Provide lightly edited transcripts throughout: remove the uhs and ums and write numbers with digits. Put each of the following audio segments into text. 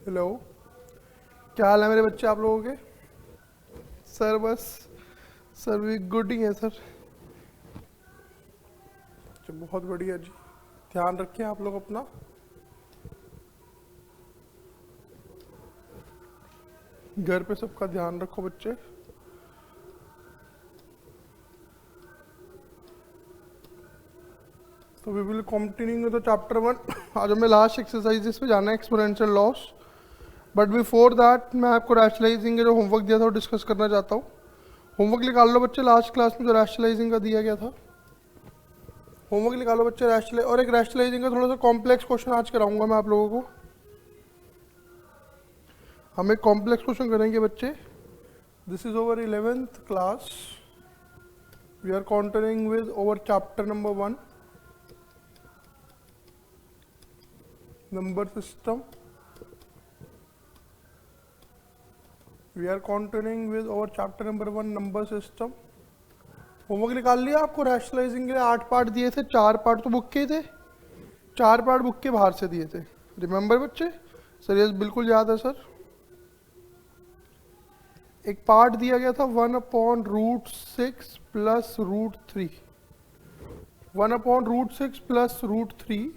Hello, क्या हाल है मेरे बच्चे आप लोगों के? सर बस सर भी गुड ही है सर। अच्छा, बहुत बढ़िया जी। ध्यान रखें आप लोग अपना। घर पे सबका ध्यान रखो बच्चे। तो we will continue the chapter 1। आज हमें लास्ट एक्सरसाइजेस पे जाना है, exponential laws. But before that मैं आपको रैशनलाइजिंग का जो होमवर्क दिया था वो डिस्कस करना चाहता हूँ। होमवर्क निकाल लो बच्चे, लास्ट क्लास में जो रैशनलाइजिंग का दिया गया था होमवर्क निकालो बच्चे। रैशनलाइज और एक रैशनलाइजिंग का थोड़ा सा कॉम्प्लेक्स क्वेश्चन आज कराऊंगा मैं आप लोगों को। हम एक कॉम्प्लेक्स क्वेश्चन करेंगे बच्चे। This is our 11th class. We are continuing with our chapter number 1, number system. We are continuing with our chapter number 1, number system. Homework निकाल लिया आपको? रैशनलाइजिंग के लिए 8 पार्ट दिए थे, 4 पार्ट तो बुक के थे, 4 पार्ट बुक के बाहर से दिए थे। रिमेंबर बच्चे? सर ये बिल्कुल याद है सर। एक पार्ट दिया गया था 1/√6 प्लस √3। 1/√6 प्लस √3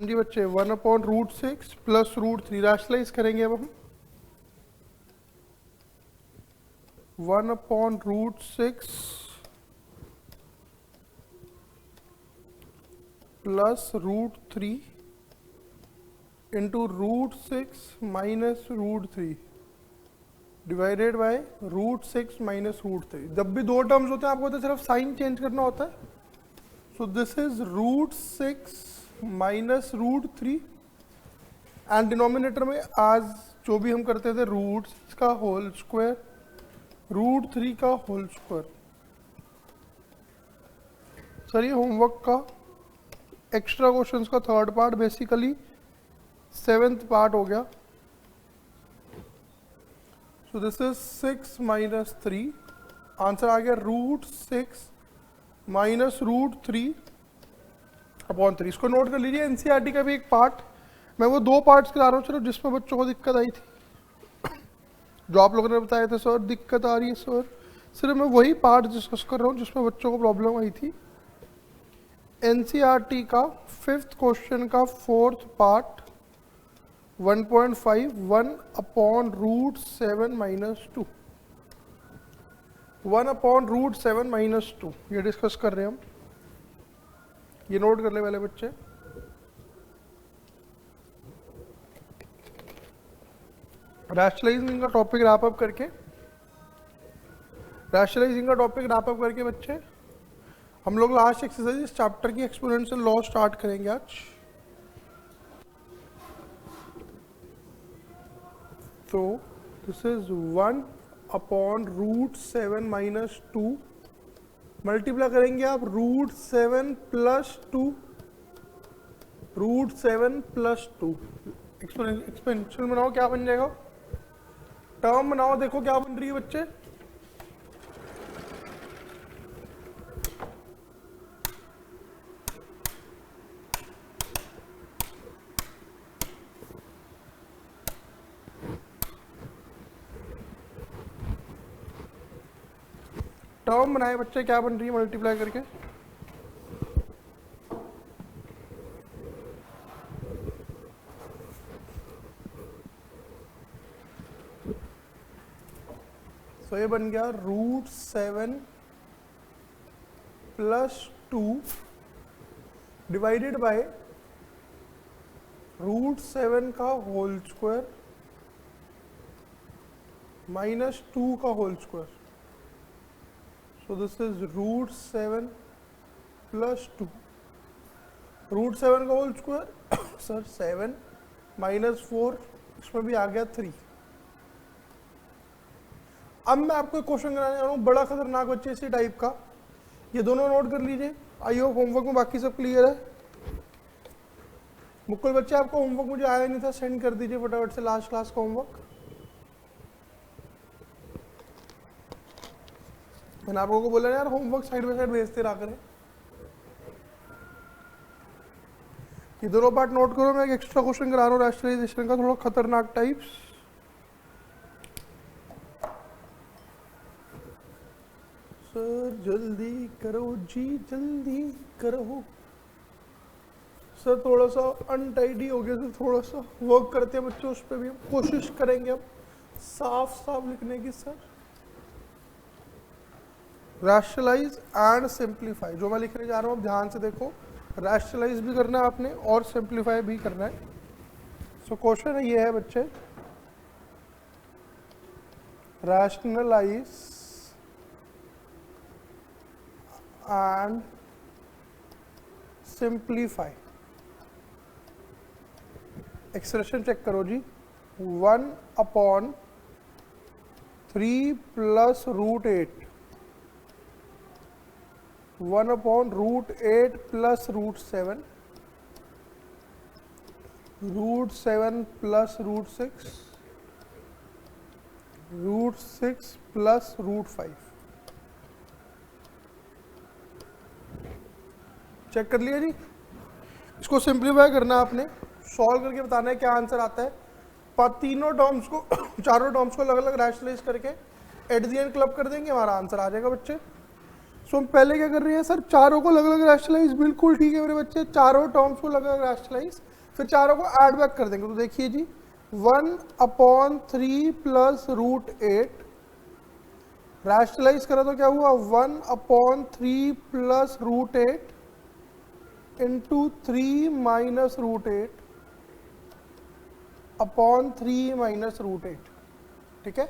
जी बच्चे। 1/√6 प्लस √3 रैशनलाइज करेंगे अब हम। 1/√6 plus √3 into √6 minus √3 divided by √6 minus √3। जब भी दो टर्म्स होते हैं आपको तो सिर्फ साइन चेंज करना होता है। सो this is √6 minus √3 and denominator में आज जो भी हम करते थे रूट्स का होल स्क्वायर, √3 का होल स्क्वायर। सर ये होमवर्क का एक्स्ट्रा क्वेश्चंस का third part, basically 7th part हो गया। So this is 6 minus 3। Answer आ गया √6 माइनस √3 अपॉन 3। इसको नोट कर लीजिए। एनसीईआरटी का भी एक पार्ट, मैं वो 2 पार्ट्स करा रहा हूँ सिर्फ जिसमें बच्चों को दिक्कत आई थी, जो आप लोगों ने बताया था सर दिक्कत आ रही है सर। सिर्फ मैं वही पार्ट डिस्कस कर रहा हूँ जिसमें बच्चों को प्रॉब्लम आई थी। एनसीईआरटी का 5th क्वेश्चन का 4th पार्ट 1.5 1/√7 माइनस 2। 1/√7 माइनस 2 ये डिस्कस कर रहे हैं हम। ये नोट कर ले पहले बच्चे। रैशनलाइजिंग का टॉपिक रैप अप करके, रैशनलाइजिंग का टॉपिक रैप अप करके बच्चे हम लोग लास्ट एक्सरसाइज इस चैप्टर की एक्सपोनेंशियल लॉ स्टार्ट करेंगे आज। तो दिस इज 1/√7 माइनस 2। मल्टीप्लाई करेंगे आप √7 प्लस 2, √7 प्लस 2। एक्सपोनेंशियल बनाओ, क्या बन जाएगा? टर्म बनाओ, देखो क्या बन रही है बच्चे। टर्म बनाए बच्चे, क्या बन रही है मल्टीप्लाई करके? तो ये बन गया √7 प्लस 2 डिवाइडेड बाय √7 का होल स्क्वायर माइनस 2 का whole square. So this is √7 plus 2। √7 का होल स्क्वायर सर 7 माइनस 4, इसमें भी आ गया 3। अब मैं आपको एक क्वेश्चन कराने जा रहा हूँ, बड़ा खतरनाक बच्चे इसी टाइप का। ये दोनों नोट कर लीजिए। आई होप होमवर्क में बाकी सब क्लियर है। मुकुल बच्चे आपको होमवर्क मुझे आया नहीं था, सेंड कर दीजिए फटाफट से लास्ट क्लास का होमवर्क। मैंने आप लोगों को बोला ना यार होमवर्क साइड बाय साइड भेजते रहा करें। ये दोनों पार्ट नोट करो, मैं एक एक्स्ट्रा क्वेश्चन करा रहा हूँ रैशनलाइजेशन का, थोड़ा खतरनाक टाइप्स। सर जल्दी करो जी, जल्दी करो सर, थोड़ा सा अनटाइडी हो गया सर, थोड़ा सा वर्क करते हैं बच्चों, उस पर भी हम कोशिश करेंगे अब साफ साफ लिखने की। सर रैशनलाइज एंड सिंप्लीफाई जो मैं लिखने जा रहा हूँ, ध्यान से देखो, रैशनलाइज भी करना है आपने और सिंप्लीफाई भी करना है। सो क्वेश्चन ये है बच्चे, rationalise and simplify. Expression check करो जी, 1/3 plus root 8, 1/√8 plus √7, √7 plus √6, √6 plus √5। Check कर लिया जी। इसको सिंप्लीफाई करना है आपने, सॉल्व करके बताना है क्या आंसर आता है। तीनों टर्म्स को चारों टर्म्स को अलग अलग रैशनलाइज करके एट द एंड क्लब कर देंगे, हमारा आंसर आ जाएगा बच्चे। सो हम पहले क्या कर रहे हैं सर, चारों को अलग अलग रैशनलाइज, बिल्कुल ठीक है मेरे बच्चे, चारों टर्म्स को अलग अलग रैशनलाइज, फिर चारों को ऐड बैक कर देंगे। तो देखिए जी, 1/3 प्लस √8 रैशनलाइज करा तो क्या हुआ, 1/3 plus √8 into 3 minus √8 upon 3 minus √8, ठीक है।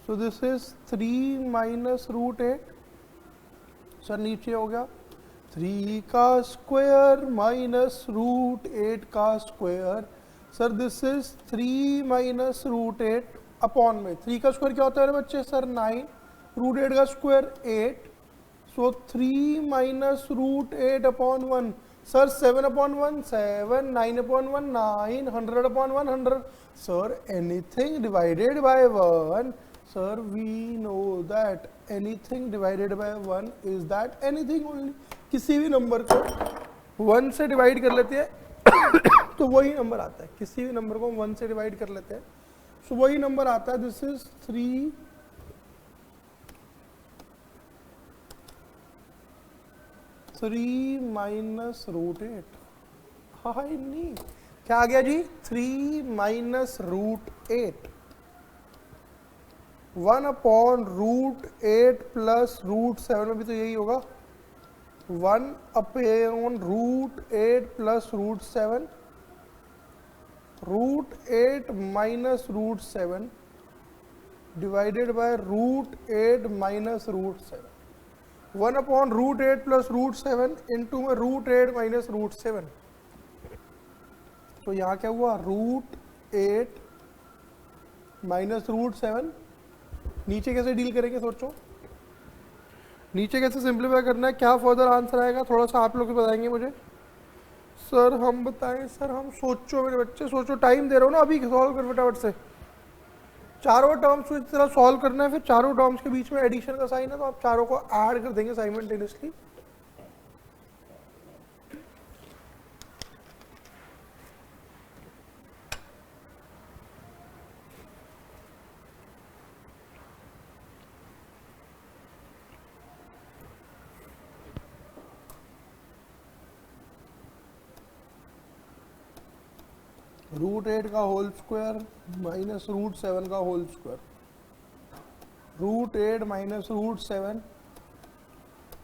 सो दिस इज 3 माइनस √8, सर नीचे हो गया 3 का स्क्वायर माइनस √8 का square, sir this is 3 minus √8 upon में 3 का स्क्वायर क्या होता है मेरे बच्चे, सर 9, √8 का square 8, so 3 minus √8 upon 1, sir 7/1 7, 9/1 9, 100/1 100, sir anything divided by 1, sir we know that anything divided by 1 is that anything only, किसी भी नंबर को 1 से डिवाइड कर लेते हैं तो वही नंबर आता है, किसी भी नंबर को हम 1 से डिवाइड कर लेते हैं तो वही नंबर आता है। दिस इज 3 माइनस √8, हाँ नहीं क्या आ गया जी, 3 माइनस √8, 1/√8 प्लस √7 में भी तो यही होगा, 1/√8 plus √7, √8 minus √7 divided by √8 minus √7, 1/√8 plus √7 into में √8 माइनस √7, तो यहाँ क्या हुआ, √8 माइनस √7। नीचे कैसे डील करेंगे सोचो, नीचे कैसे सिंप्लीफाई करना है, क्या फर्दर आंसर आएगा, थोड़ा सा आप लोग बताएंगे मुझे। सर हम बताएं, सर हम सोचो मेरे बच्चे, सोचो, टाइम दे रहा हूँ ना, अभी सॉल्व कर फटाफट से। चारों टर्म्स को इस तरह सॉल्व करना है, फिर चारों टर्म्स के बीच में एडिशन का साइन है तो आप चारों को ऐड कर देंगे साइमल्टेनियसली। √8 का होल स्क्वायर माइनस √7 का होल स्क्वायर, √8 माइनस √7,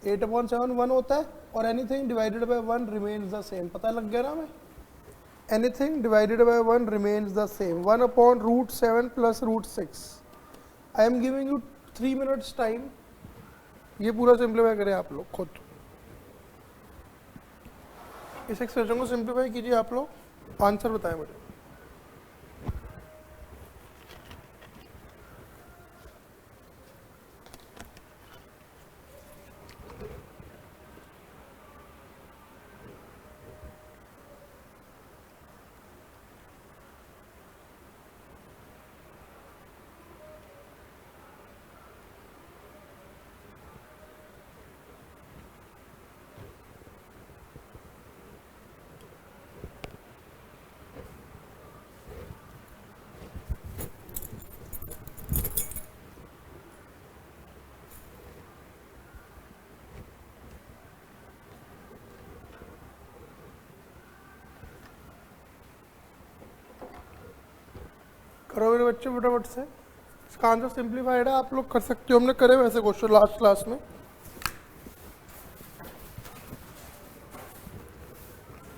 8/7 1 होता है, और anything divided by 1 remains the same, पता लग गया ना हमें, anything divided by 1 remains the same, 1/√7 plus √6। I am giving you 3 minutes time, ये पूरा सिंप्लीफाई करें आप लोग खुद, इस एक्सप्रेशन को सिंप्लीफाई कीजिए आप लोग, आंसर बताएं मुझे। करो मेरे बच्चे फटाफट से, इसका आंसर सिंप्लीफाइड है, आप लोग कर सकते हो, हमने करे वैसे क्वेश्चन लास्ट क्लास में।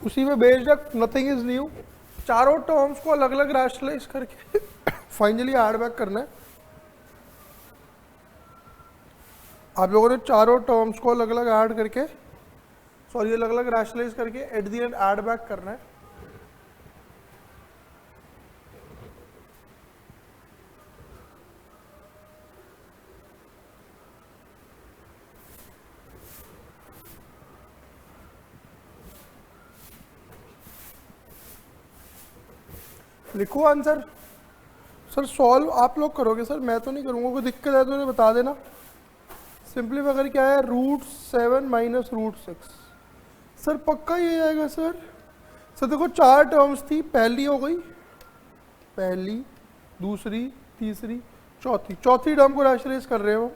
उसी में बेस्ड है, नथिंग इज न्यू। चारों टर्म्स को अलग अलग रैशनलाइज करके फाइनली ऐड बैक करना है। आप लोगों ने चारों टर्म्स को अलग अलग ऐड करके, सॉरी अलग अलग रैशनलाइज करके at the end add back करना है। लिखो आंसर। सर सॉल्व आप लोग करोगे सर, मैं तो नहीं करूँगा, कोई दिक्कत है तो उन्हें बता देना। सिंपलीफाई करके क्या है, √7 माइनस √6। सर पक्का ये आएगा सर? सर देखो 4 टर्म्स थी, पहली हो गई, पहली, दूसरी, तीसरी, चौथी, चौथी टर्म को रैशनलाइज कर रहे हो।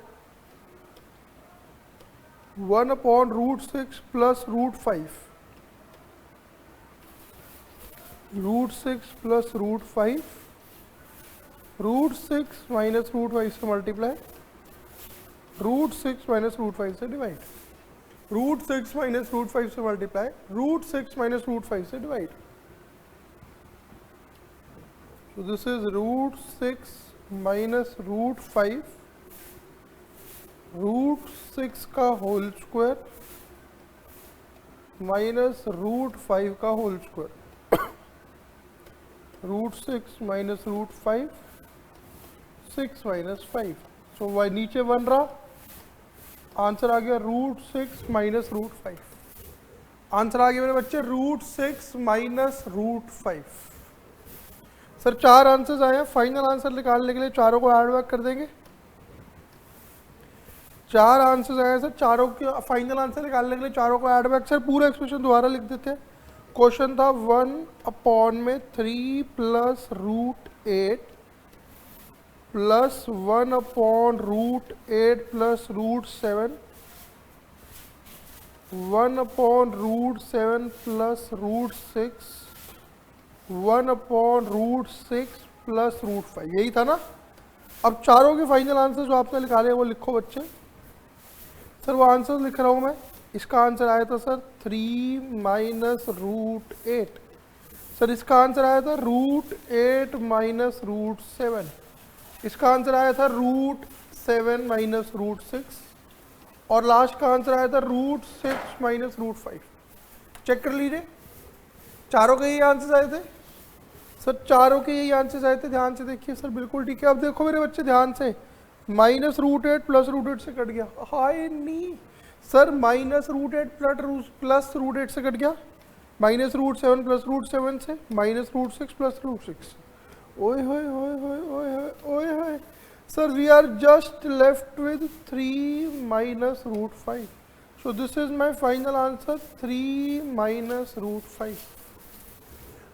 1/√6 प्लस √5, √6 प्लस √5, √6 माइनस √5 से मल्टीप्लाई, √6 माइनस √5 से डिवाइड, √6 माइनस √5 से मल्टीप्लाई, √6 माइनस √5 से divide. So this is √6 minus √5, √6 का होल स्क्वायर माइनस √5 का होल स्क्वायर, √6 माइनस √5, 6 माइनस 5। सो वाई नीचे बन रहा, आंसर आ गया √6 माइनस √5। आंसर आ गया मेरे बच्चे √6 माइनस √5। सर 4 आंसर्स आए हैं, फाइनल आंसर निकालने के लिए चारों को ऐड बैक कर देंगे। 4 आंसर्स आए हैं सर, चारों के फाइनल आंसर निकालने के लिए चारों को ऐड बैक। सर पूरा एक्सप्रेशन दोबारा लिख देते हैं। क्वेश्चन था 1/3 plus √8 plus 1/√8 plus √7, 1/√7 plus √6, 1/√6 plus √5, यही था ना। अब चारों के फाइनल आंसर जो आपने निकाले वो लिखो बच्चे। सर वो आंसर लिख रहा हूँ मैं। इसका आंसर आया था सर 3 माइनस √8। सर इसका आंसर आया था √8 माइनस √7। इसका आंसर आया था √7 माइनस √6। और लास्ट का आंसर आया था √6 माइनस √5। चेक कर लीजिए, चारों के यही आंसर आए थे सर, चारों के यही आंसर आए थे। ध्यान से देखिए सर, बिल्कुल ठीक है। अब देखो मेरे बच्चे ध्यान से, माइनस √8 प्लस √8 से कट गया, हाय नहीं सर, माइनस √8 प्लस √8 से कट गया, माइनस √7 प्लस √7 से, माइनस √6 प्लस √6। ओए होए होए होए ओए होए ओए होए sir, we are just left with 3 minus √5। So this is my final answer 3 minus √5।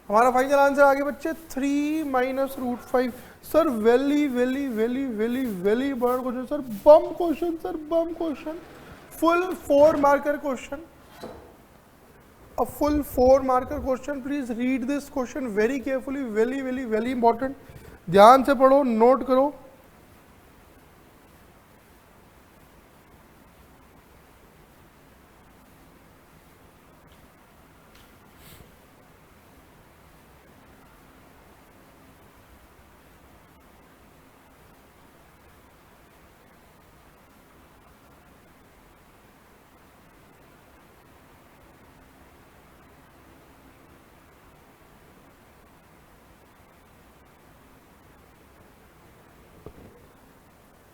हमारा फाइनल आंसर आ गया बच्चे 3 माइनस √5। सर वेली वेली वेली वेली वेली बड़ा question sir, bomb question sir, bomb question, full 4 marker question, a full 4 marker question। please read this question very carefully, very very very important। ध्यान से पढ़ो, note करो।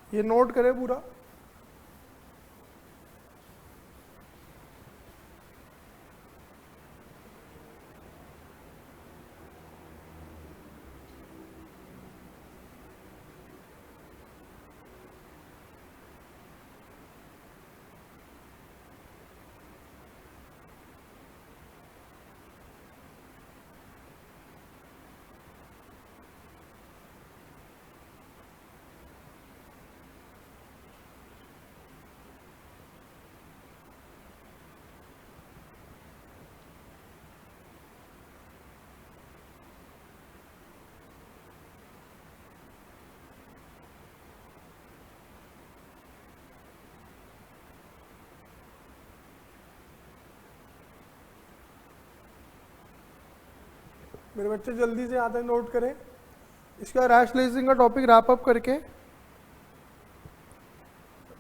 ये नोट करें पूरा। मेरे बच्चे जल्दी से यहाँ तक नोट करें। इसके बाद रैशनलाइजिंग का टॉपिक रैप अप करके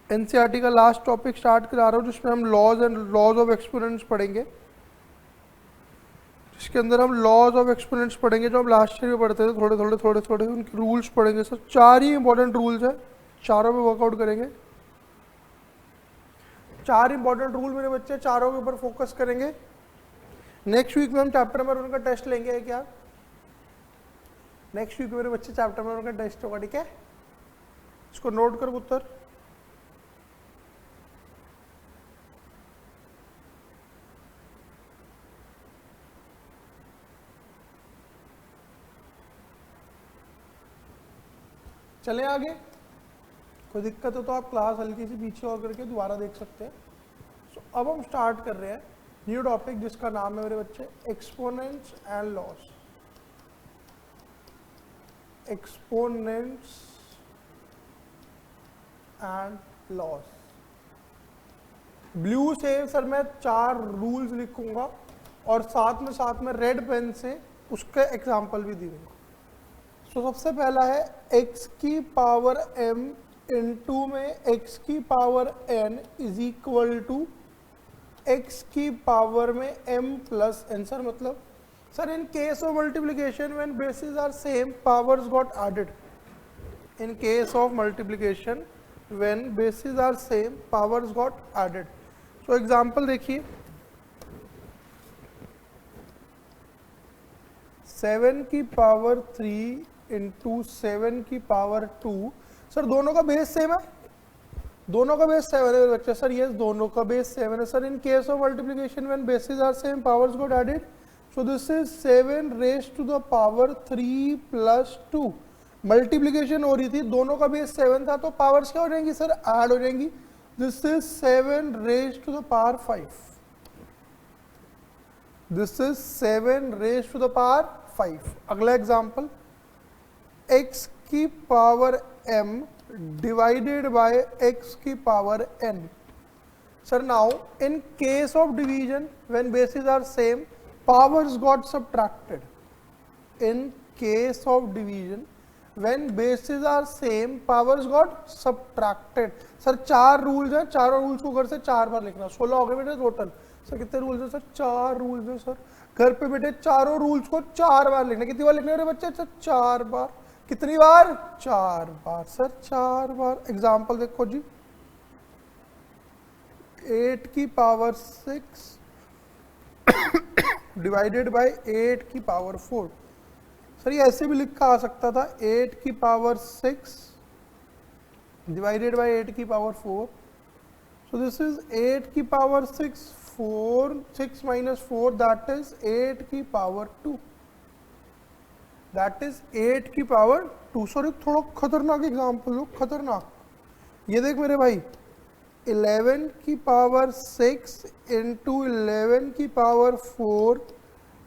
एनसीईआरटी का लास्ट टॉपिक स्टार्ट करा रहा हूँ, जिसमें हम laws and laws of exponents पढ़ेंगे, जिसके अंदर हम लॉज ऑफ एक्सपोनेंट्स पढ़ेंगे जो हम लास्ट ईयर में पढ़ते थे, थोड़े थोड़े थोड़े थोड़े उनके रूल्स पढ़ेंगे सर। 4 ही इंपॉर्टेंट रूल्स है, चारों पे वर्कआउट करेंगे। 4 इंपॉर्टेंट रूल मेरे बच्चे, चारों के ऊपर फोकस करेंगे। नेक्स्ट वीक में हम चैप्टर नंबर 1 का टेस्ट लेंगे क्या? नेक्स्ट वीक मेरे बच्चे चैप्टर नंबर 1 का टेस्ट होगा, ठीक है? इसको नोट कर पुत्र। चले आगे, कोई दिक्कत हो तो आप क्लास हल्की सी पीछे और करके दोबारा देख सकते हैं। अब हम स्टार्ट कर रहे हैं न्यू टॉपिक, जिसका नाम है मेरे बच्चे exponents and loss. Exponents and loss. Blue से सर मैं 4 रूल्स लिखूंगा और साथ में रेड पेन से उसके एग्जाम्पल भी दूंगा। तो सबसे पहला है x की पावर m इंटू में x की power n is equal to x की पावर में m प्लस n। सर मतलब sir in case of multiplication when bases are same powers got added. In case of multiplication when bases are same powers got added. So example देखिए, 7 की power 3 into 7 की power 2। Sir दोनों का base same है, दोनों का base 7 है बच्चे। सर ये दोनों का बेस 7 है। Sir in case of multiplication when bases are same powers got added, so this is 7 raise to the power 3 plus 2। Multiplication हो रही थी, दोनों का बेस 7 था, तो पावर्स क्या हो जाएंगी सर? ऐड हो जाएंगी। This is 7 raise to the power 5। This is 7 raise to the power 5। अगला एग्जांपल, x की power m divided by x की power n. Sir, now in case of division when bases are same, powers got subtracted. In case of division when bases are same, powers got subtracted. Sir 4 rules हैं, चारों rules को घर से 4 बार लिखना। 16 हो गए बेटे टोटल। सर कितने रूल्स हैं सर? 4 रूल्स हैं सर। घर पे बेटे चारों रूल्स को 4 बार लिखना। कितनी बार लिखने बच्चे? सर 4 बार। कितनी बार? 4 बार सर, 4 बार। एग्जाम्पल देखो जी, 8 की पावर 6 डिवाइडेड बाय 8 की पावर 4। सर ये ऐसे भी लिखा आ सकता था, 8 की पावर 6 डिवाइडेड बाय 8 की पावर 4। सो दिस इज 8 की पावर 6 6 माइनस 4, दैट इज 8 की पावर 2। दैट इज 8 की पावर 2। सॉरी थोड़ा खतरनाक एग्जाम्पल हो, खतरनाक। ये देख मेरे भाई, 11 की पावर 6 इंटू 11 की पावर 4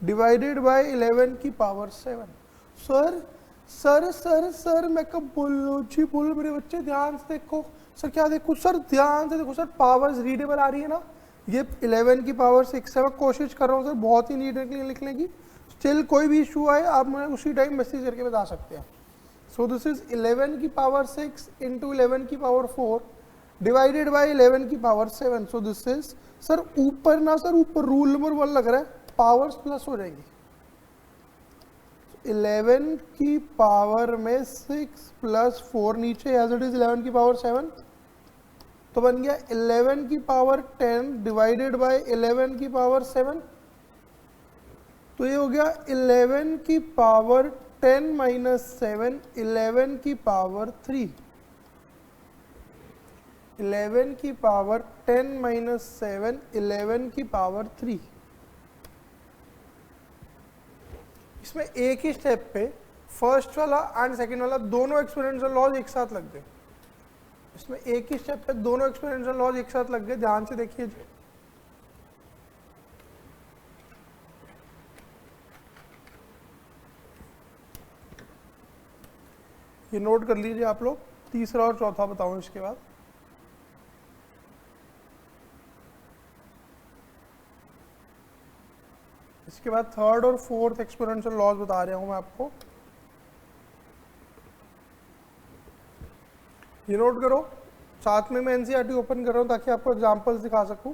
डिवाइडेड बाय 11 की power 7। Sir sir sir sir मैं कब बोलूँ जी? बोलो मेरे बच्चे, ध्यान से देखो। सर क्या देखो? सर ध्यान से देखो। सर पावर्स रीडेबल आ रही है ना? ये 11 की पावर 6 है। मैं कोशिश कर रहा हूँ सर बहुत ही नीट लिखने की। स्टिल कोई भी इशू आए आप मुझे उसी टाइम मैसेज करके बता सकते हैं। सो दिस इज 11 की पावर 6 इंटू 11 की पावर 4 डिवाइडेड बाय 11 की power 7। So this is sir ऊपर ना सर, ऊपर रूल नंबर 1 लग रहा है, पावर्स प्लस हो जाएंगी। 11 की पावर में 6 प्लस 4 नीचे एज इट इज 11 की पावर 7, तो बन गया 11 की पावर 10 डिवाइडेड बाय 11 की पावर 7। तो ये हो गया 11 की पावर 10 माइनस 7, 11 की पावर 3। 11 की पावर 10 माइनस 7, 11 की पावर 3। इसमें एक ही स्टेप पे फर्स्ट वाला एंड सेकंड वाला दोनों एक्सपोनेंशियल लॉज एक साथ लग गए। इसमें एक ही स्टेप पे दोनों एक्सपोनेंशियल लॉज एक साथ लग गए। ध्यान से देखिए, ये नोट कर लीजिए आप लोग। तीसरा और चौथा बताऊं इसके बाद। इसके बाद थर्ड और फोर्थ एक्सपोनेंशियल लॉज बता रहा हूं मैं आपको, ये नोट करो। साथ में मैं एनसीईआरटी ओपन कर रहा हूं ताकि आपको एग्जांपल्स दिखा सकूं।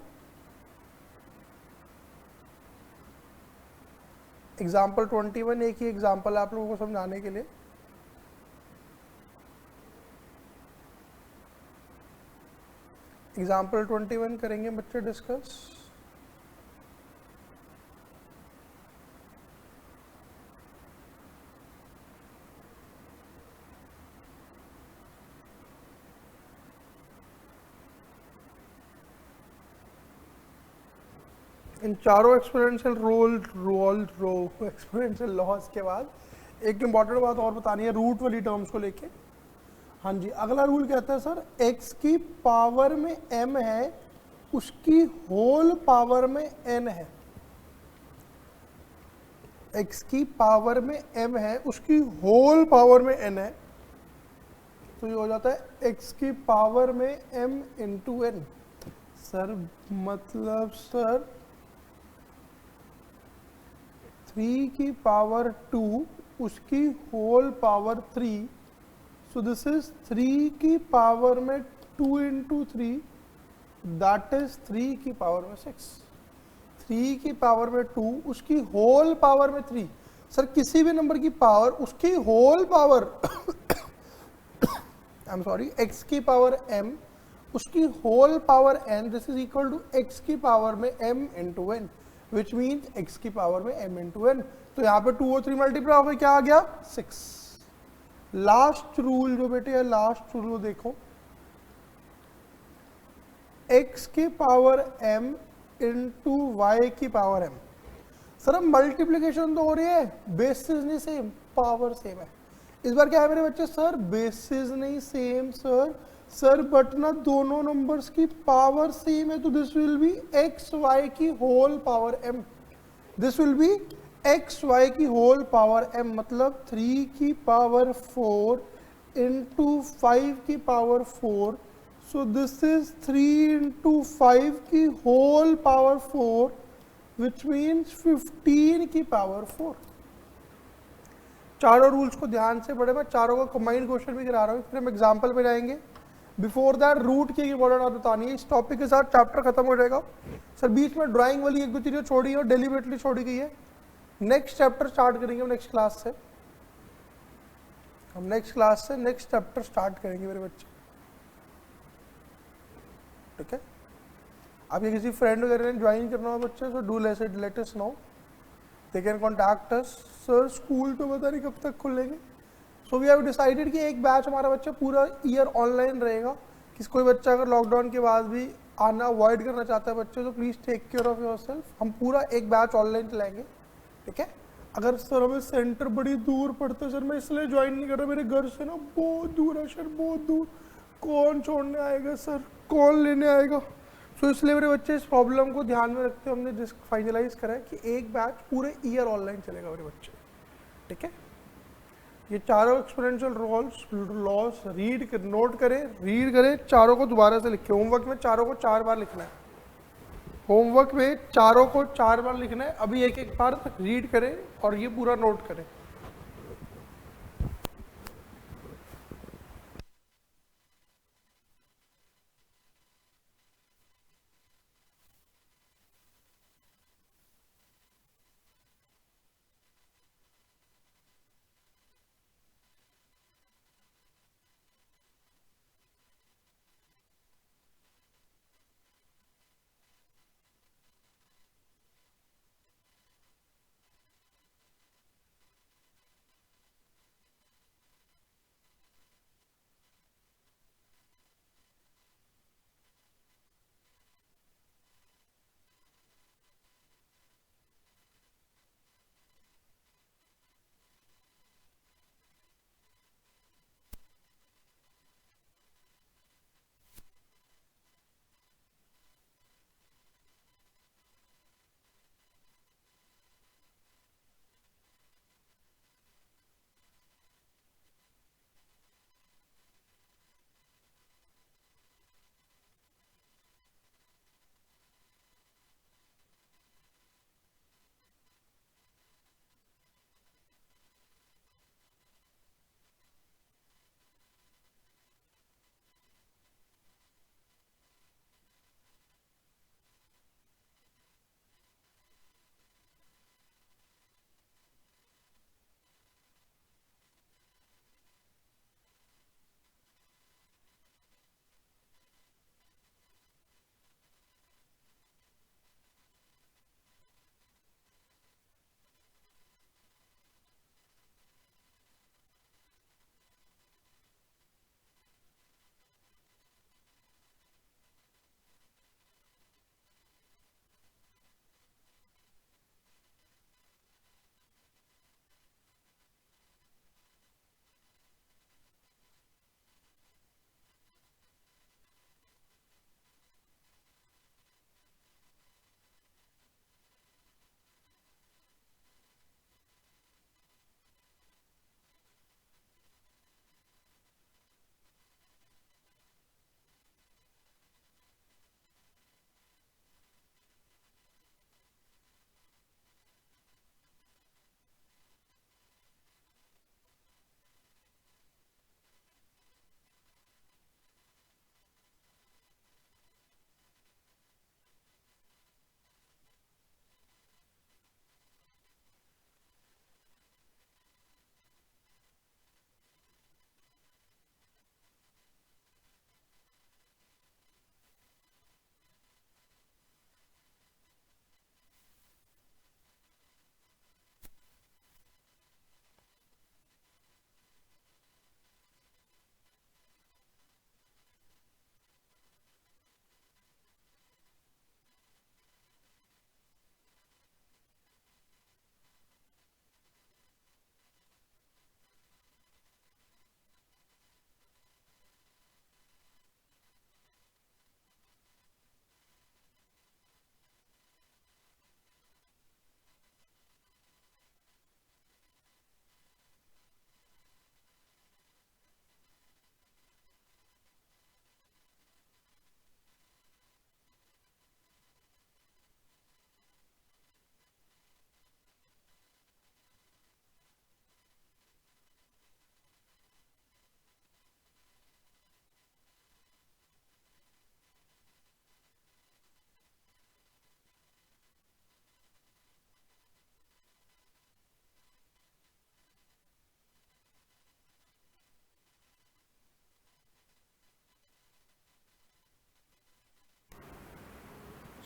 एग्जाम्पल 21 एक ही एग्जाम्पल है आप लोगों को समझाने के लिए। एग्जाम्पल 21 करेंगे बच्चे डिस्कस। इन चारों एक्सपोनेंशियल एक्सपोनेंशियल लॉज के बाद एक इंपॉर्टेंट बात और बतानी है रूट वाली टर्म्स को लेके। हाँ जी, अगला रूल कहता है सर x की पावर में m है, उसकी होल पावर में n है। x की पावर में m है, उसकी होल पावर में n है, तो ये हो जाता है x की पावर में m इंटू n। सर मतलब सर 3 की पावर 2 उसकी whole power 3, so this is 3 की पावर में 2 इंटू 3, दैट इज 3 की पावर में 6। 3 की पावर में 2 उसकी होल पावर में 3। सर किसी भी नंबर की पावर उसकी whole power I am sorry x की पावर m उसकी whole power n, this is equal to x की पावर में m into n, which means x की पावर में m इंटू n। तो यहाँ पे 2 और 3 मल्टीप्लाई हो गए, क्या आ गया 6। लास्ट रूल जो बेटे है, लास्ट रूल देखो, x की पावर m इंटू y की पावर m। सर अब मल्टीप्लीकेशन तो हो रही है, बेसिस नहीं सेम, पावर सेम है। इस बार क्या है मेरे बच्चे, सर बेसिस नहीं सेम सर बट ना दोनों नंबर्स की पावर सेम है, तो this will be X Y की whole power m, this will be X Y की होल पावर m, मतलब 3 की पावर 4 इंटू 5 की power 4, so this is 3 into 5 की होल पावर 4, विच मीन्स 15 की पावर 4। चारों रूल्स को ध्यान से पढ़े, मैं चारों का कंबाइंड क्वेश्चन भी करा रहा हूँ, फिर हम एग्जाम्पल पे जाएंगे। बिफोर दैट रूट की इंपॉर्टेंट बात बतानी है, इस टॉपिक के साथ चैप्टर खत्म हो जाएगा। सर बीच में ड्राइंग वाली एक दो चीजें छोड़ी है और डेलिबरेटली छोड़ी गई है। नेक्स्ट चैप्टर स्टार्ट करेंगे नेक्स्ट क्लास से, हम नेक्स्ट क्लास से नेक्स्ट चैप्टर स्टार्ट करेंगे मेरे बच्चे, ठीक है। आप ये किसी फ्रेंड वगैरह ने ज्वाइन करना हो बच्चे, so do let us know, they can contact us. Sir school तो पता नहीं कब तक खुलेंगे, सो वी हैव डिसाइडेड कि एक बैच हमारा बच्चा पूरा ईयर ऑनलाइन रहेगा। किसी कोई बच्चा अगर लॉकडाउन के बाद भी आना अवॉइड करना चाहता है बच्चे, तो please take care of yourself. हम पूरा एक बैच ऑनलाइन चलाएंगे, ठीक है। अगर सर हमें सेंटर बड़ी दूर पड़ता है, सर मैं इसलिए ज्वाइन नहीं कर रहा, मेरे घर से ना बहुत दूर है सर, बहुत दूर, कौन छोड़ने आएगा सर, कौन लेने आएगा। सो इसलिए मेरे बच्चे इस प्रॉब्लम को ध्यान में रखते हुए हमने फाइनलाइज करा है कि एक बैच पूरे ईयर ऑनलाइन चलेगा मेरे बच्चे, ठीक है। ये चारों एक्सपोनेंशियल लॉस नोट करें, चारों को दोबारा से लिखें। होमवर्क में चारों को 4 बार लिखना है, होमवर्क में चारों को 4 बार लिखना है। अभी एक एक बार रीड करें और ये पूरा नोट करें।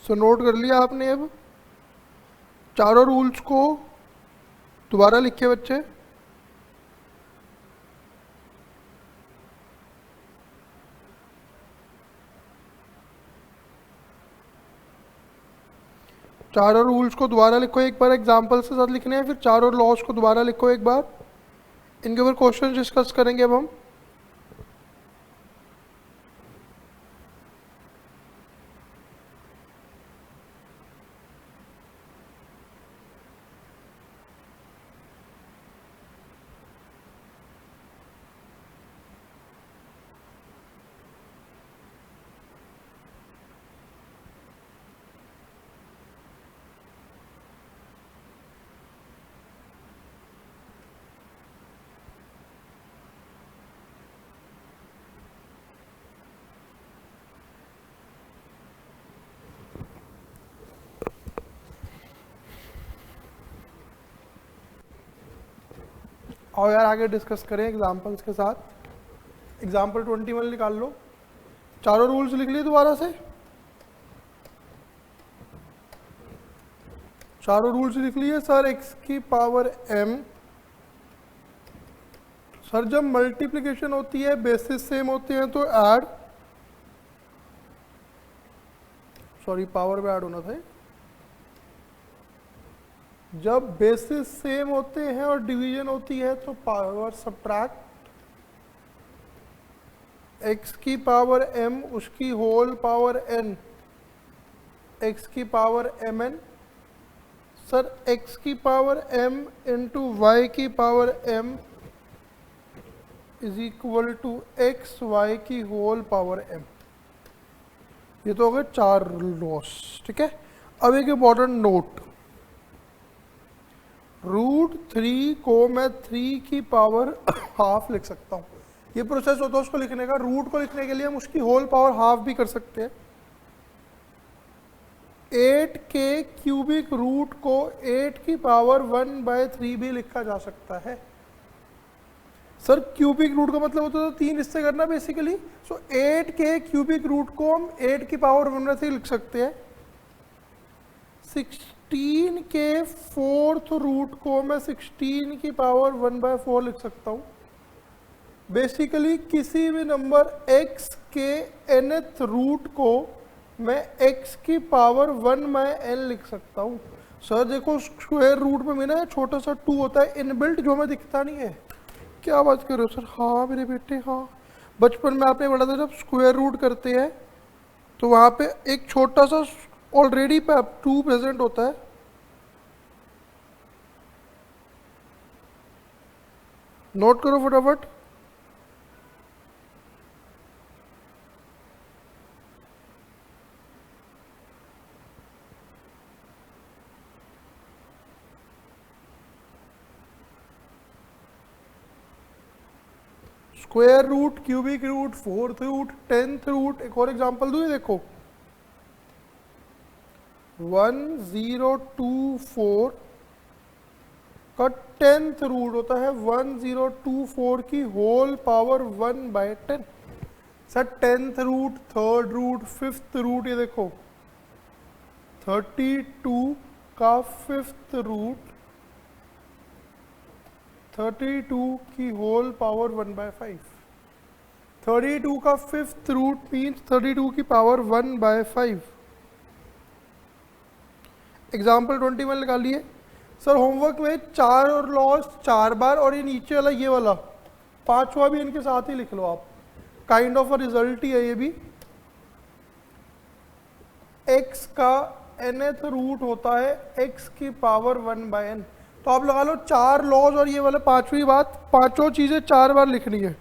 सो नोट कर लिया आपने। अब चारों रूल्स को दोबारा लिखे बच्चे। चारों रूल्स को दोबारा लिखो एक बार, एग्जांपल्स के साथ लिखने हैं, फिर चारों लॉज को दोबारा लिखो एक बार। इनके ऊपर क्वेश्चन डिस्कस करेंगे अब हम। और यार आगे डिस्कस करें एग्जांपल्स के साथ। एग्जांपल 21 निकाल लो। चारों रूल्स लिख लिए दोबारा से। चारों रूल्स लिख लिए सर। x की पावर m, सर जब मल्टीप्लिकेशन होती है बेसिस सेम होते हैं तो ऐड, सॉरी पावर में ऐड होना था। जब बेसिस सेम होते हैं और डिवीजन होती है तो पावर सब्ट्रैक्ट। x की पावर m उसकी होल पावर n, x की पावर mn। सर x की पावर m इंटू y की power m is equal to x Y की होल पावर m। ये तो हो गए चार लॉस, ठीक है। अब एक इंपॉर्टेंट नोट, √3 को मैं 3 की पावर हाफ लिख सकता हूँ। ये प्रोसेस होता है उसको लिखने का। रूट को लिखने के लिए हम उसकी होल पावर हाफ भी कर सकते हैं। 8 के क्यूबिक रूट को 8 की पावर 1/3 भी लिखा जा सकता है। सर क्यूबिक रूट का मतलब होता है 3 हिस्से करना बेसिकली। सो 8 के क्यूबिक रूट को हम 8 की पावर 1/3 लिख सकते हैं। 16 के फोर्थ रूट को मैं 16 की पावर 1/4 लिख सकता हूँ। बेसिकली किसी भी नंबर x के nth रूट को मैं x की पावर 1/n लिख सकता हूँ। सर देखो स्क्वायर रूट में मेरा छोटा सा 2 होता है इनबिल्ट, जो हमें दिखता नहीं है। क्या बात कर रहे हो सर? हाँ मेरे बेटे हाँ, बचपन में आपने पढ़ा था जब स्क्वायर रूट करते हैं तो वहाँ पे एक छोटा सा ऑलरेडी 2 प्रेजेंट होता है। नोट करो फटाफट। Square root, cubic root, fourth root, 10th root. एक और एग्जांपल दूं, ये देखो 1024 का 10th रूट होता है 1024 की whole power 1/10। Sir 10th root, 3rd root, 5th root, ये देखो 32 का 5th रूट 32 की होल पावर 1/5। 32 का 5th रूट मीन्स 32 की पावर 1/5। एग्जाम्पल 21 लगा लिए। सर होमवर्क में 4 और लॉस 4 बार, और ये नीचे वाला ये वाला 5वां भी इनके साथ ही लिख लो आप। काइंड ऑफ अ रिजल्ट ही है ये भी। x का nth रूट होता है x की पावर 1/n। तो आप लगा लो 4 लॉज और ये वाला 5वीं बात, पांचों चीजें 4 बार लिखनी है।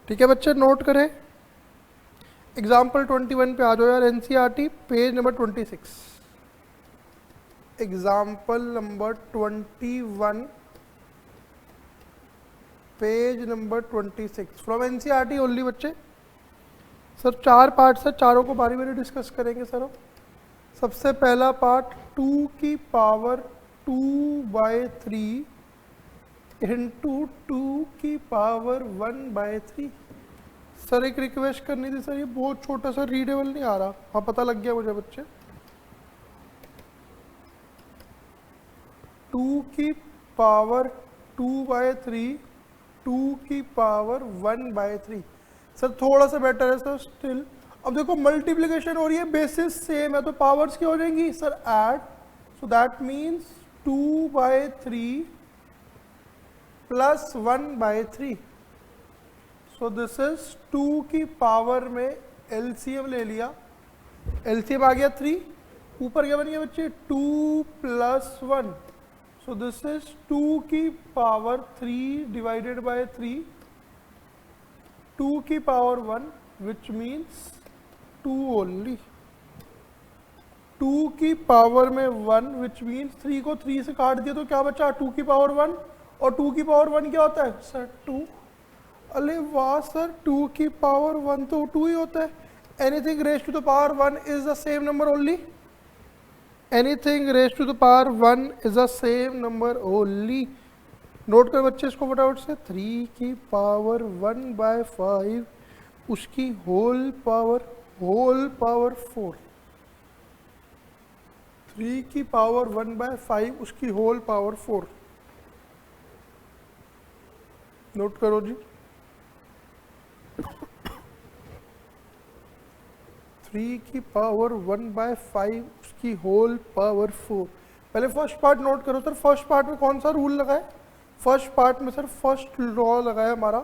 ठीक है बच्चे, नोट करें। एग्जाम्पल 21 पे आ जाओ यार, NCERT page number 26। Example number 21 page number 26 from NCERT only बच्चे। सर 4 पार्ट्स है, चारों को बारी बारी डिस्कस करेंगे सर। सबसे पहला पार्ट 2 की पावर 2/3 इंटू 2 की पावर 1/3। सर एक रिक्वेस्ट करनी थी सर, ये बहुत छोटा सा रीडेबल नहीं आ रहा। हाँ पता लग गया मुझे बच्चे। 2 की पावर 2/3 2 की पावर 1/3। सर थोड़ा सा बेटर है सर स्टिल। अब देखो मल्टीप्लिकेशन हो रही है, बेसिस सेम है तो पावर्स क्या हो जाएंगी sir, add. So that means 2/3 plus 1/3। So this is 2 की पावर में एलसीएम ले लिया, एलसीएम आ गया 3, ऊपर क्या बन गया बच्चे 2 प्लस 1। सो दिस इज 2 की पावर 3 डिवाइडेड बाय 3, 2 की पावर 1 विच मीन्स 2 ओनली। 2 की पावर में 1 विच मीन्स 3 को 3 से काट दिया तो क्या बचा 2 की पावर 1, और 2 की पावर 1 क्या होता है सर 2। अरे वाह सर, 2 की पावर 1 तो 2 ही होता है। Anything raise to the power 1 is the same number only. Anything raise to the power 1 is the same number only. Note कर बच्चे इसको फटाफट से। 3 की पावर 1/5 उसकी होल पावर 4। 3 की पावर 1/5 उसकी होल पावर 4। नोट करो जी। 3 की पावर 1/5 उसकी होल पावर 4। पहले फर्स्ट पार्ट नोट करो सर। फर्स्ट पार्ट में कौन सा रूल लगा है? फर्स्ट पार्ट में सर फर्स्ट लॉ लगा है हमारा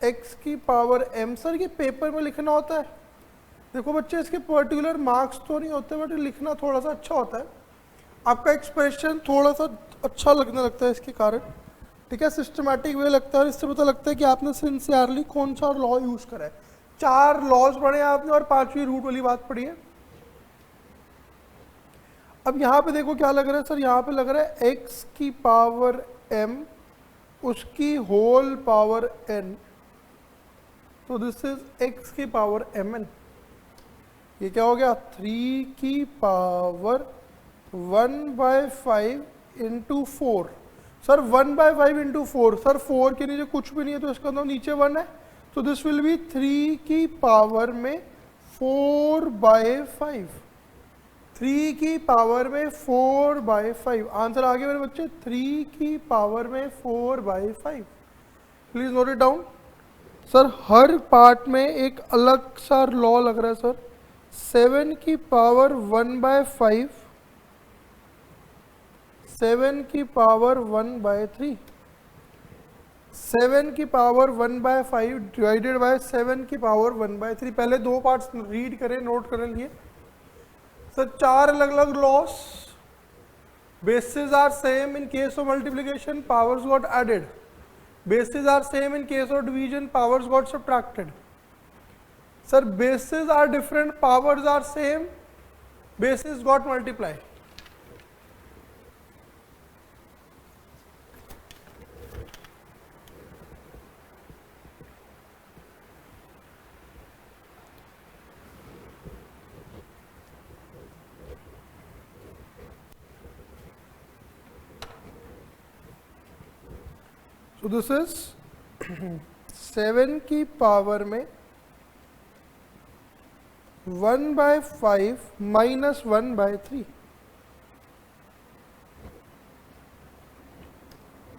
x की पावर m। सर ये पेपर में लिखना होता है। देखो बच्चे इसके पर्टिकुलर मार्क्स तो नहीं होते बट लिखना थोड़ा सा अच्छा होता है। आपका एक्सप्रेशन थोड़ा सा अच्छा लगने लगता है इसके कारण, ठीक है, सिस्टमैटिक वे लगता है और इससे पता लगता है कि आपने सिंसियरली कौन सा लॉ यूज करा है। 4 लॉज पढ़े हैं आपने और 5वीं रूट वाली बात पढ़ी है। अब यहाँ पे देखो क्या लग रहा है सर, यहाँ पे लग रहा है x की पावर m उसकी होल पावर n। तो दिस इज x की पावर mn। ये क्या हो गया 3 की power 1/5 into 4। Sir 1/5 into 4, sir 4 के नीचे कुछ भी नहीं है तो इसका मतलब नीचे 1 है, तो दिस विल बी 3 की पावर में 4/5। 3 की पावर में 4/5 आंसर आ गया मेरे बच्चे। 3 की पावर में 4/5। Please note it down. Sir her part में एक अलग सा लॉ लग रहा है सर। 7 की पावर 1/5, 7 की पावर 1/3, 7 की पावर 1/5 डिवाइडेड बाय 7 की पावर 1/3। पहले 2 पार्ट्स रीड करें, नोट करने लिए। सर 4 अलग अलग loss, bases are same in case of multiplication, powers got added. Bases are same in case of division, powers got subtracted. Sir bases are different, powers are same, bases got multiplied. So this is 7 की power में 1/5 minus 1/3.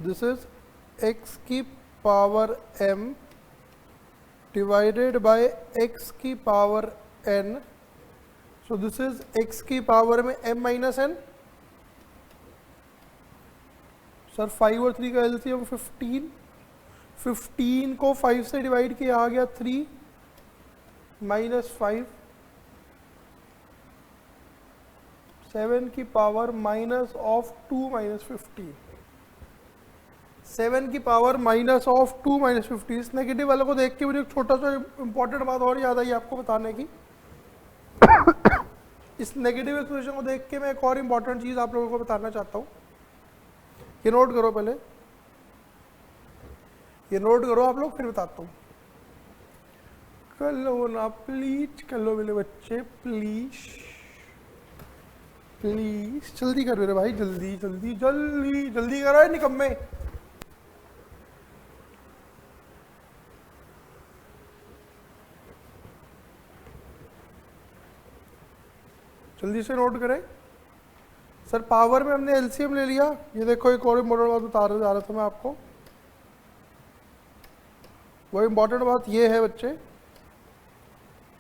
This is x की power m divided by x की power n. So this is x की power में m minus n. Sir 5 और 3 का LCM 15, 15 को 5 से डिवाइड किया आ गया 3 माइनस 5, 7 की पावर माइनस ऑफ 2 माइनस 15, 7 की पावर माइनस ऑफ 2 माइनस 50। इस नेगेटिव वाले को देख के मुझे एक छोटा सा इंपॉर्टेंट बात और याद आई आपको बताने की। इस नेगेटिव एक्सप्रेशन को देख के मैं एक और इंपॉर्टेंट चीज आप लोगों को बताना चाहता हूँ। ये नोट करो पहले, ये नोट करो आप लोग, फिर बताता हूँ। कर लो ना प्लीज, कर लो मेरे बच्चे प्लीज प्लीज, जल्दी कर मेरे भाई, जल्दी जल्दी जल्दी जल्दी करो ये निकम्मे। जल्दी से नोट करें। सर पावर में हमने एलसीएम ले लिया। ये देखो एक और इम्पोर्टेंट बात बता जा रहा था मैं आपको। वो इम्पोर्टेंट बात ये है बच्चे,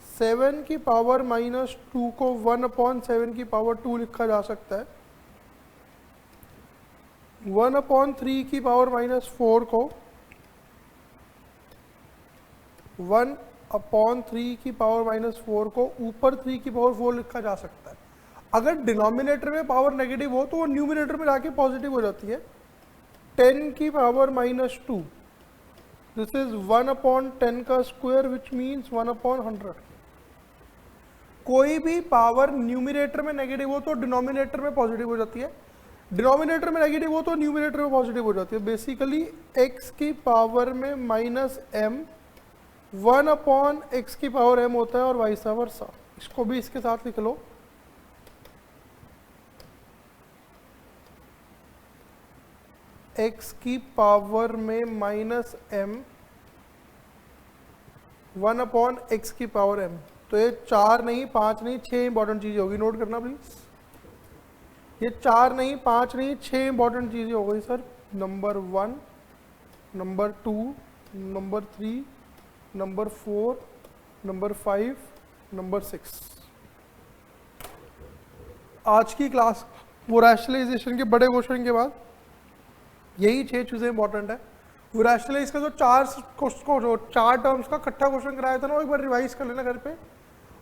7 की पावर माइनस 2 को 1/7 की पावर 2 लिखा जा सकता है। 1/3 की पावर माइनस 4 को 1/3 की पावर माइनस 4 को ऊपर 3 की पावर 4 लिखा जा सकता है। अगर डिनोमिनेटर में पावर नेगेटिव हो तो वो न्यूमिनेटर में जाके पॉजिटिव हो जाती है। 10 की पावर माइनस 2, दिस इज 1/10 का स्क्वायर विच मीन्स 1/100। कोई भी पावर न्यूमिनेटर में नेगेटिव हो तो डिनोमिनेटर में पॉजिटिव हो जाती है, डिनोमिनेटर में नेगेटिव हो तो न्यूमिनेटर में पॉजिटिव हो जाती है। बेसिकली x की पावर में माइनस m 1/x की पावर m होता है और वाइस वर्सा। इसको भी इसके साथ लिख लो। x की पावर में माइनस m 1/x की पावर m। तो ये 4 नहीं 5 नहीं 6 इंपॉर्टेंट चीजें होगी, नोट करना प्लीज। ये 4 नहीं 5 नहीं 6 इंपॉर्टेंट चीजें हो गई sir. Number 1, number 2, number 3, number 4, number 5, number 6। आज की क्लास वो रैशनलाइजेशन के बड़े क्वेश्चन के बाद यही 6 चीजें इंपॉर्टेंट है। वो रैशनलाइज का जो 4 टर्म्स का इकट्ठा क्वेश्चन कराया था ना, वो एक बार रिवाइज कर लेना घर पे,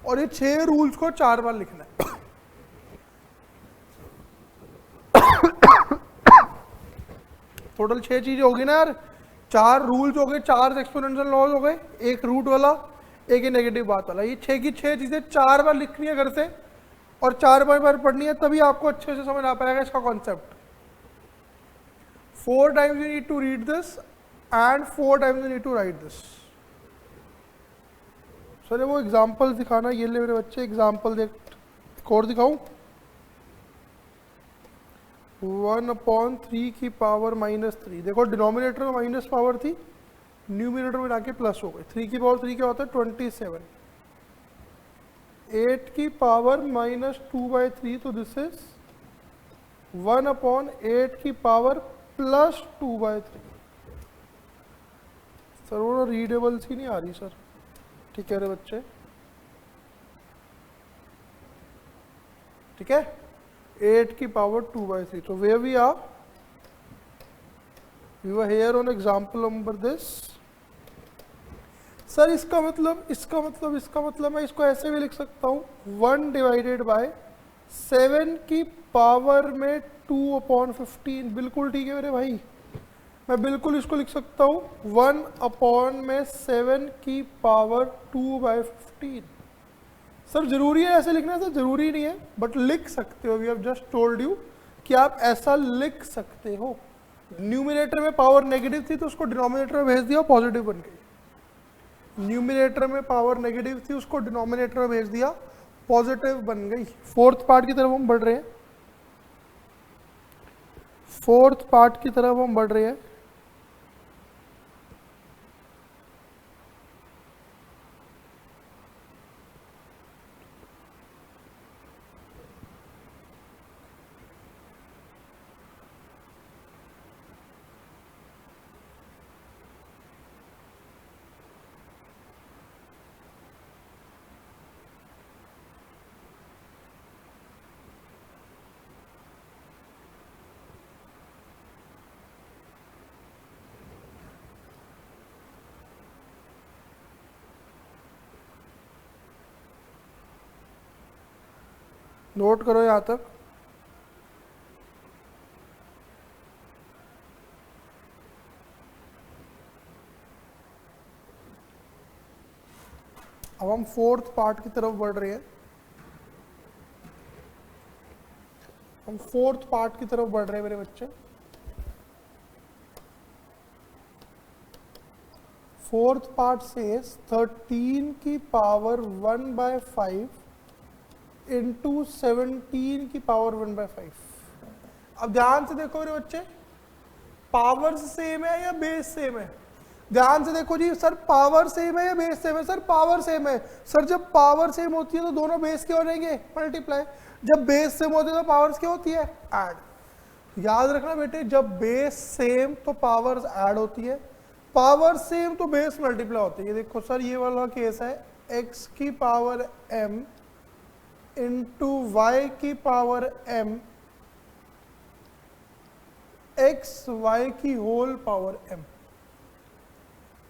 और ये 6 रूल्स को 4 बार लिखना है। टोटल 6 चीजें होगी ना यार, 4 रूल्स हो गए, 4 एक्सपोनेंशियल लॉज हो गए, एक रूट वाला, एक नेगेटिव बात वाला। ये 6 की 6 चीजें 4 बार लिखनी है घर से, और 4 बार पढ़नी है, तभी आपको अच्छे से समझ आ पाएगा इसका concept. 4 times you need to read this and 4 times you need to write this। Sir वो एग्जाम्पल दिखाना, ये ले मेरे बच्चे एग्जाम्पल देख, एक और दिखाऊं। 1/3 की पावर माइनस 3, देखो डिनोमिनेटर में माइनस पावर थी, न्यूमिनेटर में जाके प्लस हो गई। 3 की पावर 3 क्या होता है 27। 8 की पावर माइनस 2/3, तो दिस इज 1/8 की पावर प्लस 2/3। सर वो रीडेबल सी नहीं आ रही सर, ठीक है रे बच्चे, ठीक है। 8 की पावर 2/3, तो way we are, we were here on example number this. Sir इसका मतलब मैं इसको ऐसे भी लिख सकता हूँ, 1/7 की पावर में 2/15। बिल्कुल ठीक है मेरे भाई, मैं बिल्कुल इसको लिख सकता हूँ 1/7 की पावर 2/15। सर जरूरी है ऐसे लिखना? सर जरूरी नहीं है, बट लिख सकते हो। We have just told you कि आप ऐसा लिख सकते हो। न्यूमिनेटर में पावर नेगेटिव थी तो उसको डिनोमिनेटर में भेज दिया, पॉजिटिव बन गई। न्यूमिनेटर में पावर नेगेटिव थी, उसको डिनोमिनेटर में भेज दिया, पॉजिटिव बन गई। फोर्थ पार्ट की तरफ हम बढ़ रहे हैं, फोर्थ पार्ट की तरफ हम बढ़ रहे हैं। नोट करो यहाँ तक। अब हम फोर्थ पार्ट की तरफ बढ़ रहे हैं। हम फोर्थ पार्ट की तरफ बढ़ रहे हैं मेरे बच्चे। फोर्थ पार्ट से 13 की पावर 1/5 इंटू 17 की पावर 1/5। अब ध्यान से देखो मेरे बच्चे, पावर्स सेम है या बेस सेम है? ध्यान से देखो जी सर, पावर सेम है या बेस सेम है? सर पावर सेम है। सर जब पावर सेम होती है तो दोनों बेस क्या हो जाएंगे? मल्टीप्लाई। जब बेस सेम होती है तो पावर्स क्या होती है? ऐड। याद रखना बेटे, जब बेस सेम तो पावर्स ऐड होती है, पावर सेम तो बेस मल्टीप्लाई होती है। देखो सर ये वाला केस है, x की पावर m इंटू वाई की पावर m एक्स वाई की होल पावर m।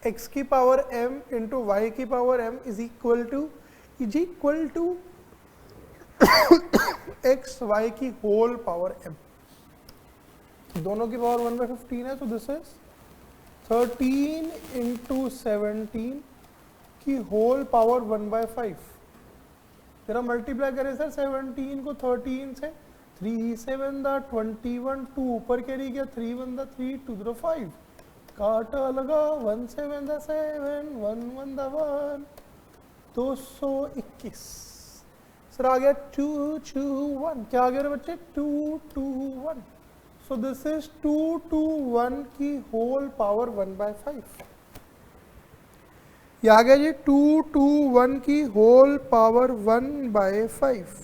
x की पावर m इंटू वाई की power m is equal to x Y की होल पावर m। दोनों की पावर 1/15 है, तो दिस इज 13 इंटू 17 की होल पावर 1/5। जरा मल्टीप्लाई करें सर 17 को 13 से, 3 7 दा 21, 2 ऊपर कैरी किया, 3 1 दा 3, 2 दा 5, काटा लगा, 1 7 दा 7, 1 1 दा 1, 221। सर आ गया 2 2 1, क्या आ गया बच्चे? 2 2 1। सो दिस इज 2 2 1 की होल पावर 1/5। ये आ गया जी 2 2 1 की होल पावर 1/5।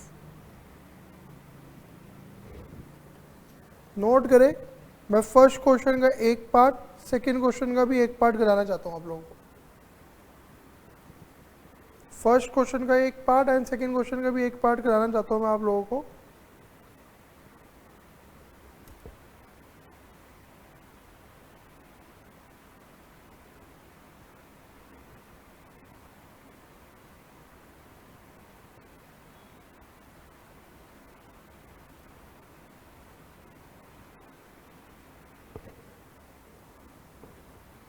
नोट करें, मैं फर्स्ट क्वेश्चन का एक पार्ट, सेकंड क्वेश्चन का भी एक पार्ट कराना चाहता हूं आप लोगों को। फर्स्ट क्वेश्चन का एक पार्ट एंड सेकंड क्वेश्चन का भी एक पार्ट कराना चाहता हूं मैं आप लोगों को।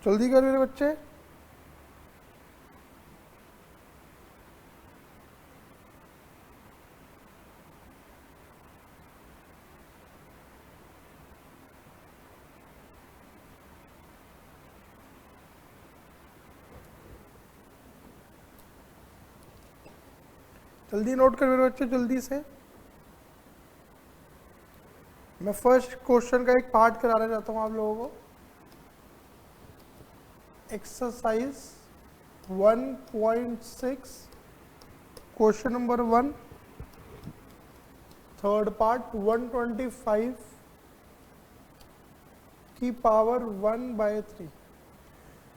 जल्दी कर मेरे बच्चे। जल्दी नोट कर मेरे बच्चे, जल्दी से। मैं फर्स्ट क्वेश्चन का एक पार्ट कराना चाहता हूं आप लोगों को। Exercise 1.6 question number 1, third part, 125 की पावर 1/3।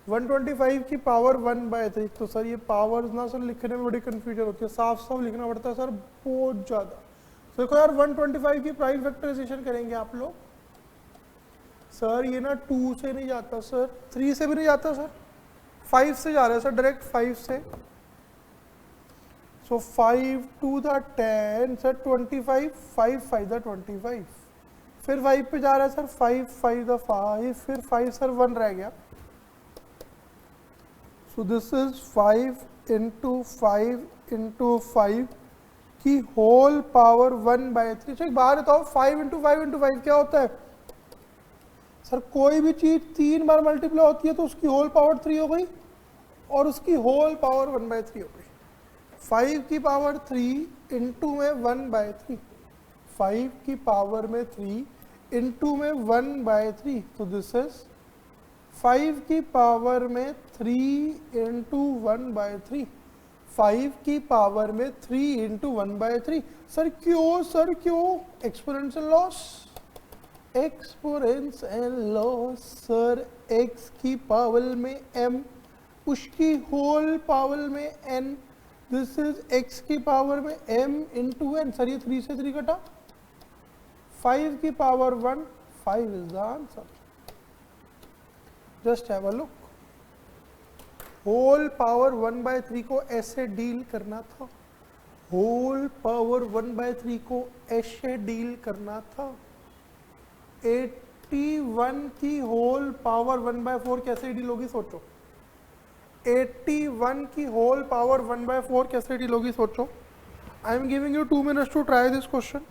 125 की पावर 1/3। तो सर ये पावर्स ना सर लिखने में बड़ी कंफ्यूजन होती है, साफ साफ लिखना पड़ता है सर बहुत ज़्यादा। तो देखो यार 125 की प्राइम फैक्टराइजेशन करेंगे आप लोग। सर ये ना 2 से नहीं जाता सर, 3 से भी नहीं जाता सर, 5 से जा रहा है सर, डायरेक्ट 5 से। सो 5 2 द 10 सर 25, 5 5 द 25, फिर 5 पे जा रहा है सर, 5 5 द 5, फिर 5 सर 1 रह गया। So this is 5 into 5 into 5 की होल पावर 1/3। एक बार बताओ 5 इंटू 5 इंटू 5 क्या होता है? सर कोई भी चीज 3 बार मल्टीप्लाई होती है तो उसकी होल पावर 3 हो गई और उसकी होल पावर 1/3 हो गई। 5 की पावर 3 इंटू में 1/3, 5 की पावर में 3 इंटू में 1/3, तो दिस इज 5 की पावर में 3 इंटू 1/3, 5 की पावर में 3 इंटू 1/3। सर क्यों? Exponential laws, exponential laws. Sir x की पावर में m, उसकी होल पावर में n, दिस इज x की पावर में m इंटू n। सर ये 3 से 3 कटा, 5 की power 1, 5 is the answer. Just have a look. Whole power 1/3 को ऐसे डील करना था, होल पावर 1/3 को ऐसे डील करना था। 81 की होल पावर 1/4 कैसे डील होगी सोचो। 81 की होल पावर 1/4 कैसे डील होगी सोचो. I am giving you 2 minutes to try this question.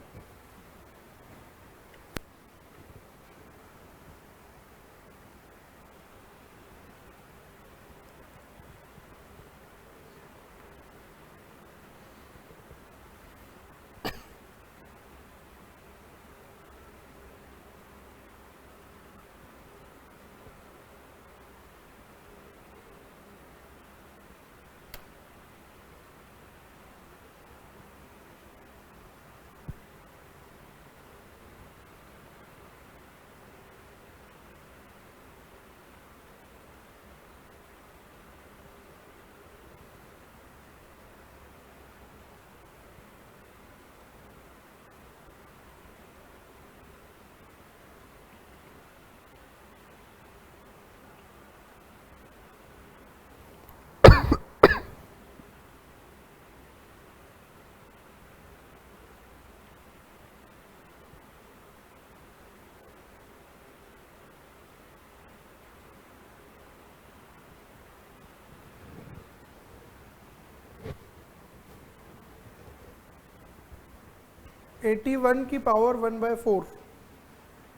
Eighty one की पावर 1/4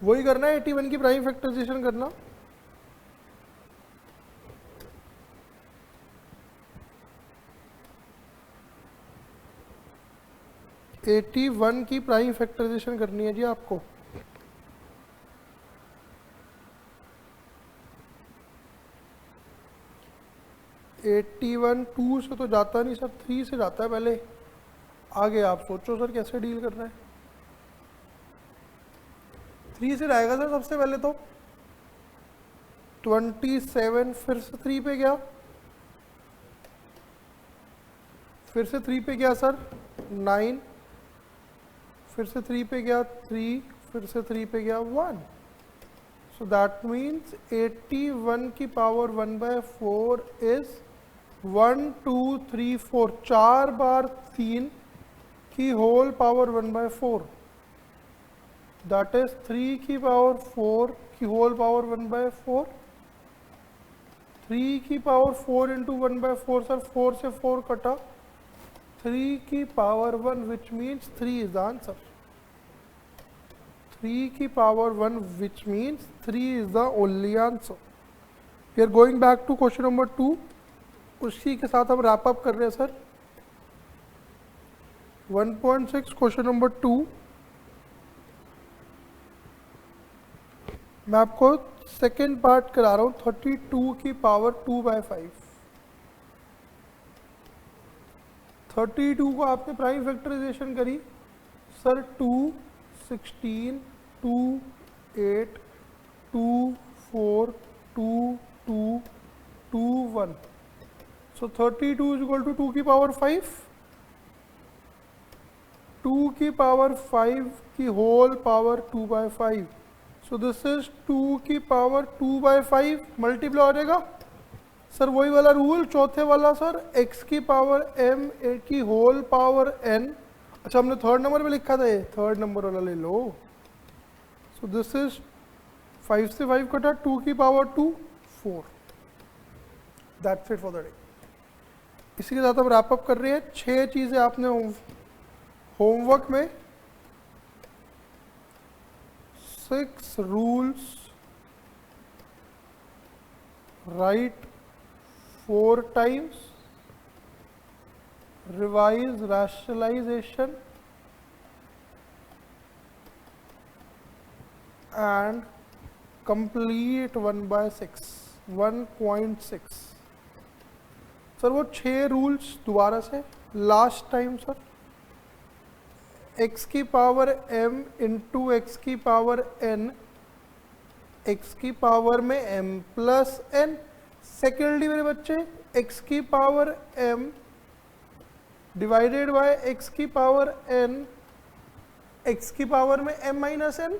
वही करना है. 81 की प्राइम फैक्टराइजेशन करना. एटी वन की प्राइम फैक्टराइजेशन करनी है जी आपको. एट्टी वन 2 से तो जाता नहीं सर, 3 से जाता है पहले. आगे आप सोचो सर कैसे डील करना है. 3 से जाएगा सर सबसे पहले तो. 27 फिर से 3 पे गया, फिर से 3 पे गया सर 9, फिर से 3 पे गया 3, फिर से 3 पे गया 1. सो दैट मीन्स 81 की पावर 1/4 इज 1 2 3 4. 4 बार 3 की होल पावर 1/4. दैट इज 3 की पावर 4 की होल पावर 1/4. 3 की पावर 4 इंटू 1/4 सर, 4 से 4 कटा. 3 की power 1 which means 3 is the answer. 3 की power 1 which means 3 is the only answer. We are going back to question number 2. उसी के साथ हम रैप अप कर रहे हैं सर. 1.6 question number 2. मैं आपको सेकेंड पार्ट करा रहा हूँ. 32 की पावर 2/5. 32 को आपने प्राइम फैक्टराइजेशन करी sir. 2 16 2 8 2 4 2 2 2 1. So 32 is equal to 2 की पावर 5. 2 की पावर 5 की whole power 2/5. So this is 2 की पावर 2/5 मल्टीप्लाई हो जाएगा सर. वही वाला रूल चौथे वाला सर. x की पावर m की होल पावर n. अच्छा हमने थर्ड नंबर पे लिखा था, ये थर्ड नंबर वाला ले लो. सो दिस इज 5 से 5 कटा 2 की power 2 4. That's it for the day. इसी के साथ हम रैप अप कर रहे हैं. 6 चीज़ें आपने होमवर्क में 6 rules, write 4 times, revise rationalization and complete 1/6 1.6. Sir वो 6 रूल्स दोबारा से लास्ट टाइम सर. x की पावर m इंटू एक्स की पावर n, x की पावर में m प्लस n. सेकेंडली मेरे बच्चे x की power m divided by x की पावर n, x की पावर में m माइनस n,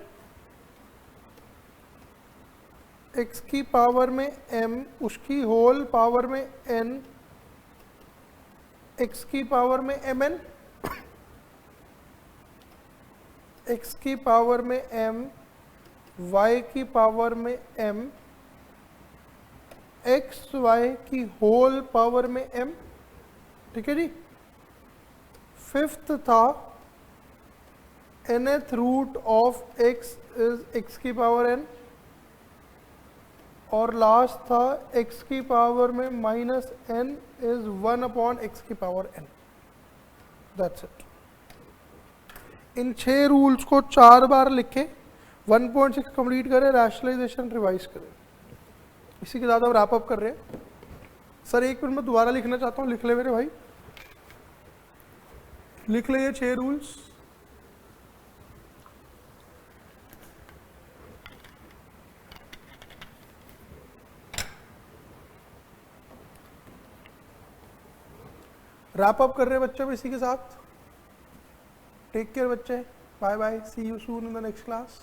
x की पावर में m उसकी होल पावर में n, x की पावर में mn, x की पावर में m, y की पावर में m एक्स वाई की होल पावर में m, ठीक है जी। फिफ्थ था nth root of x is x की पावर n, और लास्ट था x की पावर में minus n is 1 upon x की पावर n। That's it. इन 6 रूल्स को 4 बार लिखे, 1.6 कंप्लीट करें, रैशनलाइजेशन रिवाइज करें। इसी के साथ हम रैप अप कर रहे हैं। सर एक मिनट में दोबारा लिखना चाहता हूँ, लिख ले मेरे भाई, लिख ले ये 6 रूल्स। रैप अप कर रहे हैं बच्चे अब इसी के साथ। टेक केयर बच्चे, bye bye, see you soon in the next class.